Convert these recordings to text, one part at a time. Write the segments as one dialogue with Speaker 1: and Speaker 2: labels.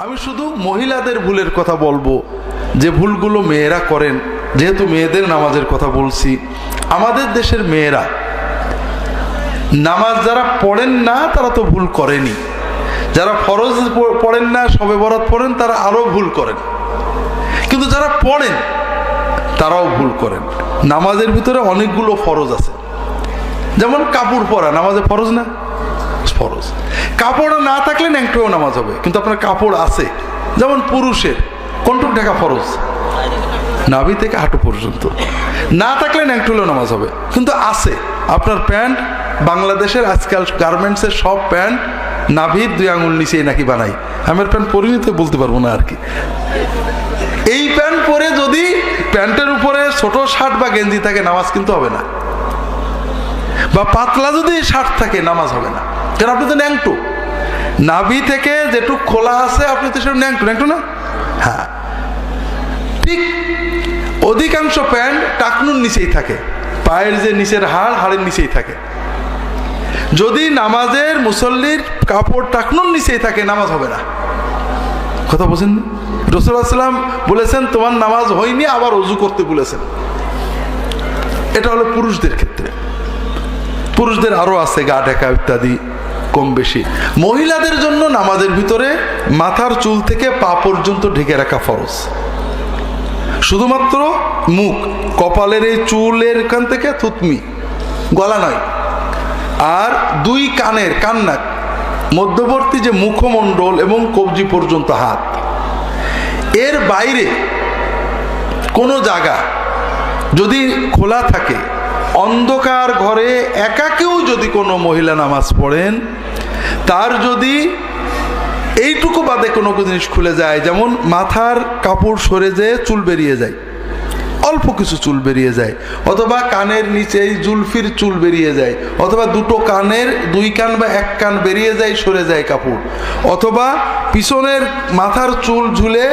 Speaker 1: আমি শুধু মহিলাদের ভুলের কথা বলবো, যে ভুলগুলো মেয়েরা করেন। যেহেতু মেয়েদের নামাজের কথা বলছি, আমাদের দেশের মেয়েরা নামাজ যারা পড়েন না তারা তো ভুল করেনি, যারা ফরজ পড়েন না, শবে বরাত পড়েন, তারা আরও ভুল করেন। কিন্তু যারা পড়েন তারাও ভুল করেন। নামাজের ভিতরে অনেকগুলো ফরজ আছে, যেমন কাপড় পরা নামাজে ফরজ না? ফরজ। কাপড় না থাকলে ন্যাংটোও নামাজ হবে, কিন্তু আপনার কাপড় আছে। যেমন পুরুষের কোনটুক ঢাকা ফরজ, নাভি থেকে হাঁটু পর্যন্ত, না থাকলে ন্যাংটোলেও নামাজ হবে, কিন্তু আছে। আপনার প্যান্ট, বাংলাদেশের আজকাল গার্মেন্টসের সব প্যান্ট নাভির 2 আঙুল নিচেই নাকি বানাই। আমার প্যান্ট পরিনি তো বলতে পারবো না আর কি। এই প্যান্ট পরে যদি প্যান্টের উপরে ছোট শার্ট বা গেঞ্জি থাকে নামাজ কিন্তু হবে না, বা পাতলা যদি শার্ট থাকে নামাজ হবে না, কারণ আপনি তো ন্যাংটো। নাভি থেকে যেটুক খোলা আছে আপনি তো সেটা ন্যাংটো না? হ্যাঁ, ঠিক। অধিকাংশ প্যান্ট টাকনুর নিচেই থাকে, পায়ের যে নিচের হাড়ের নিচেই থাকে। যদি নামাজের মুসল্লির কাপড় টাকনুর নিচেই থাকে নামাজ হবে না। কথা বলছেন? রাসূলুল্লাহ সাল্লাল্লাহু আলাইহি ওয়াসাল্লাম বলেছেন তোমার নামাজ হয়নি, আবার ওযু করতে বলেছেন। এটা হলো পুরুষদের ক্ষেত্রে। পুরুষদের আরো আছে গা ঢাকা ইত্যাদি কম বেশি। মহিলাদের জন্য নামাজের ভিতরে মাথার চুল থেকে পা পর্যন্ত ঢেকে রাখা ফরজ। শুধুমাত্র মুখ, কপালের এই চুলের এখান থেকে থুতনি, গলা নয়। আর 2 কানের কান্নাক মধ্যবর্তী যে মুখমণ্ডল এবং কবজি পর্যন্ত হাত, এর বাইরে কোনো জায়গা যদি খোলা থাকে, অন্ধকার ঘরে একাকেও যদি কোনো মহিলা নামাজ পড়েন, তার যদি এইটুকু বাদে কোনো জিনিস খুলে যায়, যেমন মাথার কাপড় সরে যেয়ে চুল বেরিয়ে যায়, অল্প কিছু চুল বেরিয়ে যায়, অথবা কানের নিচেই জুলফির চুল বেরিয়ে যায়, অথবা 2 কানের 2 কান বা 1 কান বেরিয়ে যায়, সরে যায় কাপড়, অথবা পিছনের মাথার চুল ঝুলে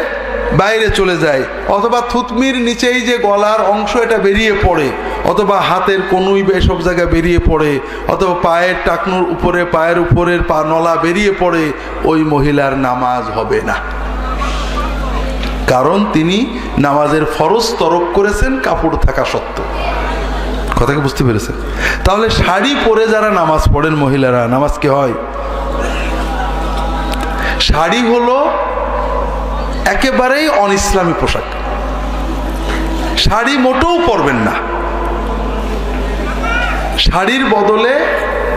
Speaker 1: বাইরে চলে যায়, অথবা থুতমির নিচেই যে গলার অংশ এটা বেরিয়ে পড়ে, অথবা হাতের কনুই বা এসব জায়গায় বেরিয়ে পড়ে, অথবা পায়ের টাকনুর উপরে, পায়ের উপরের পা নলা বেরিয়ে পড়ে, ওই মহিলার নামাজ হবে না। কারণ তিনি নামাজের ফরজ তরক করেছেন কাপড় থাকা সত্ত্বেও। কথা কি বুঝতে পেরেছেন? তাহলে শাড়ি পরে যারা নামাজ পড়েন মহিলারা, নামাজ কি হয়? শাড়ি হলো একেবারেই অনইসলামী পোশাক। শাড়ি মোটেও পরবেন না। শাড়ির বদলে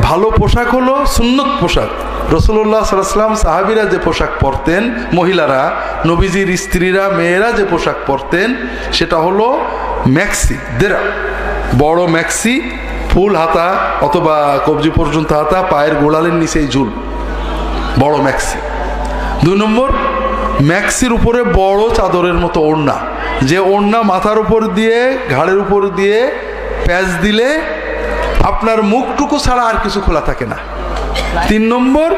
Speaker 1: ভালো পোশাক হলো সুন্নত পোশাক। রাসূলুল্লাহ সাল্লাল্লাহু আলাইহি ওয়াসাল্লাম সাহাবীরা যে পোশাক পরতেন, মহিলারা, নবীজির স্ত্রীরা, মেয়েরা যে পোশাক পরতেন, সেটা হলো ম্যাক্সি, দেরা, বড় ম্যাক্সি, ফুল হাতা অথবা কবজি পর্যন্ত হাতা, পায়ের গোড়ালির নিচেই ঝুল, বড় ম্যাক্সি। 2 নম্বর, ম্যাক্সির উপরে বড় চাদরের মতো ওড়না, যে ওড়না মাথার উপর দিয়ে, ঘাড়ের উপর দিয়ে প্যাচ দিলে আপনার মুখটুকু ছাড়া আর কিছু খোলা থাকে না। 3 নম্বর,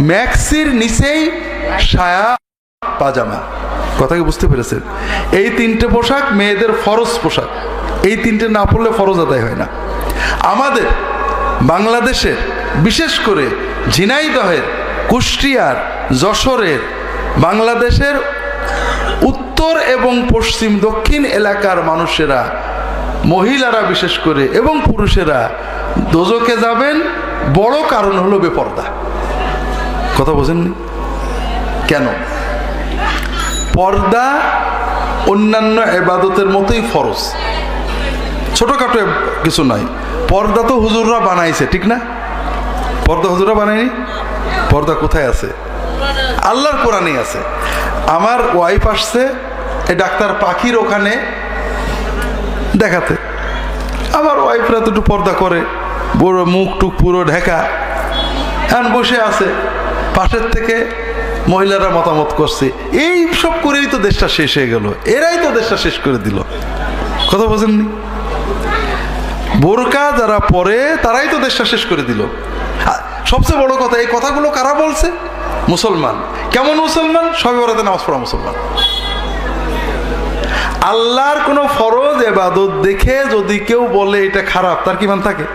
Speaker 1: ম্যাক্সির নিচেই সায়া পাজামা। কথা কি বুঝতে পেরেছেন? এই 3টে পোশাক মেয়েদের ফরজ পোশাক। এই 3টে না পড়লে ফরজ আদায় হয় না। আমাদের বাংলাদেশের, বিশেষ করে ঝিনাইদহের, কুষ্টিয়ার, যশোরের, বাংলাদেশের উত্তর এবং পশ্চিম দক্ষিণ এলাকার মানুষেরা, মহিলারা বিশেষ করে এবং পুরুষেরা দোজখে যাবেন, বড় কারণ হলো বেপর্দা। কথা বোঝেননি? কেন? পর্দা অন্যান্য ইবাদতের মতোই ফরজ, ছোটখাটো কিছু নয়। পর্দা তো হুজুররা বানাইছে, ঠিক না? পর্দা হুজুররা বানায়নি? পর্দা কোথায় আছে? আল্লাহর কোরআনেই আছে। আমার ওয়াইফ আসছে এই ডাক্তার পাখির ওখানে দেখাতে। আমার ওয়াইফরা তো একটু পর্দা করে, বড় মুখ টুক পুরো ঢাকা, এখন বসে আছে। পাশের থেকে মহিলারা মতামত করছে, এই সব করেই তো দেশটা শেষ হয়ে গেল, এরাই তো দেশটা শেষ করে দিল। কথা বোঝেননি? বোরকা যারা পরে তারাই তো দেশটা শেষ করে দিল। সবচেয়ে বড় কথা, এই কথাগুলো কারা বলছে? মুসলমান। কেমন মুসলমান? শবে বরাতে নামাজ পড়া মুসলমান। আল্লাহর কোন ফরজ ইবাদত দেখে যদি কেউ বলে এটা খারাপ, তার কি মান থাকে?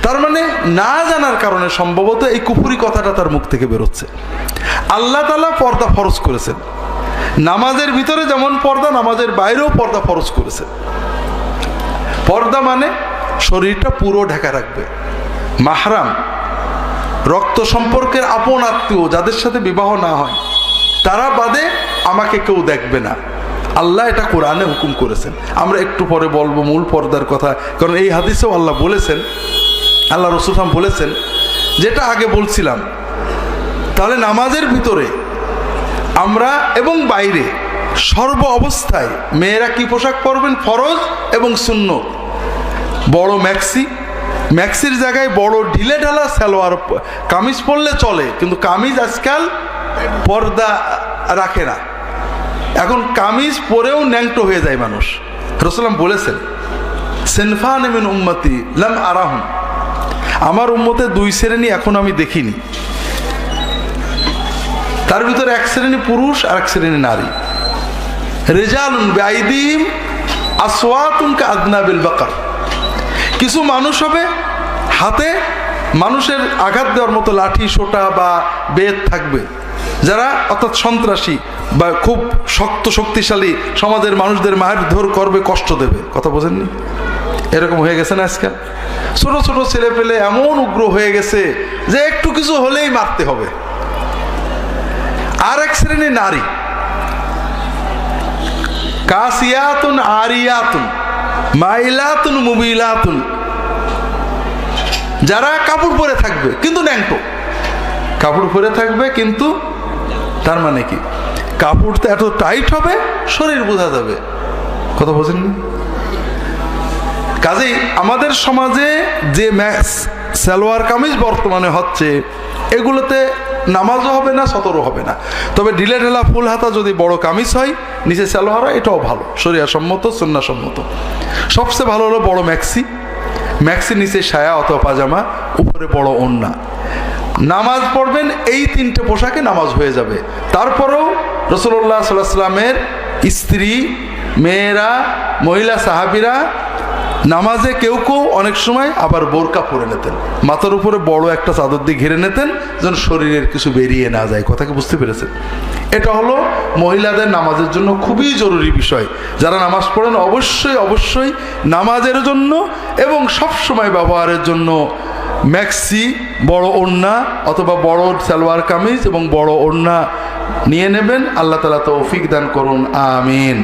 Speaker 1: তার মানে না জানার কারণে সম্ভবত এই কুফরি কথাটা তার মুখ থেকে বেরোচ্ছে। আল্লাহ তাআলা পর্দা ফরজ করেছেন। নামাজের ভিতরে যেমন পর্দা, নামাজের বাইরেও পর্দা ফরজ করেছেন। পর্দা মানে শরীরটা পুরো ঢাকা রাখবে। মাহরাম, রক্ত সম্পর্কের আপন আত্মীয় যাদের সাথে বিবাহ না হয় তারা বাদে আমাকে কেউ দেখবে না, আল্লাহ এটা কোরআনে হুকুম করেছেন। আমরা একটু পরে বলবো মূল পর্দার কথা, কারণ এই হাদিসেও আল্লাহ বলেছেন, আল্লাহ রাসূল বলেছেন, যেটা আগে বলছিলাম। তাহলে নামাজের ভিতরে আমরা এবং বাইরে সর্ব অবস্থায় মেয়েরা কি পোশাক পরবেন? ফরজ এবং সুন্নত। বড় ম্যাক্সির জায়গায় বড় ঢিলে ঢালা সালোয়ার কামিজ পরলে চলে, কিন্তু কামিজ আজকাল পর্দা রাখে না। এখন কামিজ পরেও ন্যাংটো হয়ে যায় মানুষ। রাসূল বলেছেন, সিনফান মিন উম্মতি লাম আরাহুম, আমার উম্মতের দুই শ্রেণী এখন আমি দেখিনি। তার ভিতরে এক শ্রেণী পুরুষ আর এক শ্রেণী নারী। রিজালুন বিআইদিহিম আসওয়াতুন কাআদনাবিল বাকার, কিছু মানুষ হবে হাতে মানুষের আঘাত দেওয়ার মতো লাঠি সোটা বা বেত থাকবে, যারা অর্থাৎ সন্ত্রাসী বা খুব শক্তিশালী সমাজের মানুষদের মারধর করবে, কষ্ট দেবে। কথা বোঝেননি? এরকম হয়ে গেছে না আজকাল? ছোট ছোট ছেলে পেলে এমন উগ্র হয়ে গেছে যে একটু কিছু হলেই মারতে হবে। আর এক শ্রেণী নারী, কাসিয়াতুন আরিয়াতুন মাইলাতুন মুবিলাতুন, যারা কাপড় পরে থাকবে কিন্তু ন্যাংটো। কাপড় পরে থাকবে কিন্তু তার মানে কি? কাপড়টা এত টাইট হবে শরীর বোঝা যাবে। কথা বোঝেননি? কাজেই আমাদের সমাজে যে সালোয়ার কামিজ বর্তমানে হচ্ছে, এগুলোতে নামাজও হবে না, সতরও হবে না। তবে ঢিলে ঢেলা ফুল হাতা যদি বড় কামিজ হয়, নিচে সালোয়ার হয়, এটাও ভালো, শরিয়া সম্মত, সুন্নাহ সম্মত। সবচেয়ে ভালো হলো বড় ম্যাক্সির নিচে সায়া অথবা পাজামা, উপরে বড় ওড়না। নামাজ পড়বেন এই তিনটে পোশাকে নামাজ হয়ে যাবে। তারপরেও রাসূলুল্লাহ সাল্লাল্লাহু আলাইহি ওয়াসাল্লামের স্ত্রী, মেয়েরা, মহিলা সাহাবীরা নামাজে কেউ অনেক সময় আবার বোরকা পরে নিতেন, মাথার উপরে বড় একটা চাদর দিয়ে ঘিরে নিতেন যেন শরীরের কিছু বেরিয়ে না যায়। কথা কি বুঝতে পেরেছেন? এটা হলো মহিলাদের নামাজের জন্য খুবই জরুরি বিষয়। যারা নামাজ পড়েন অবশ্যই নামাজের জন্য এবং সব সময় ব্যবহারের জন্য ম্যাক্সি, বড় ওড়না অথবা বড় সালোয়ার কামিজ এবং বড় ওড়না নিয়ে নেবেন। আল্লাহ তাআলা তৌফিক দান করুন, আমিন।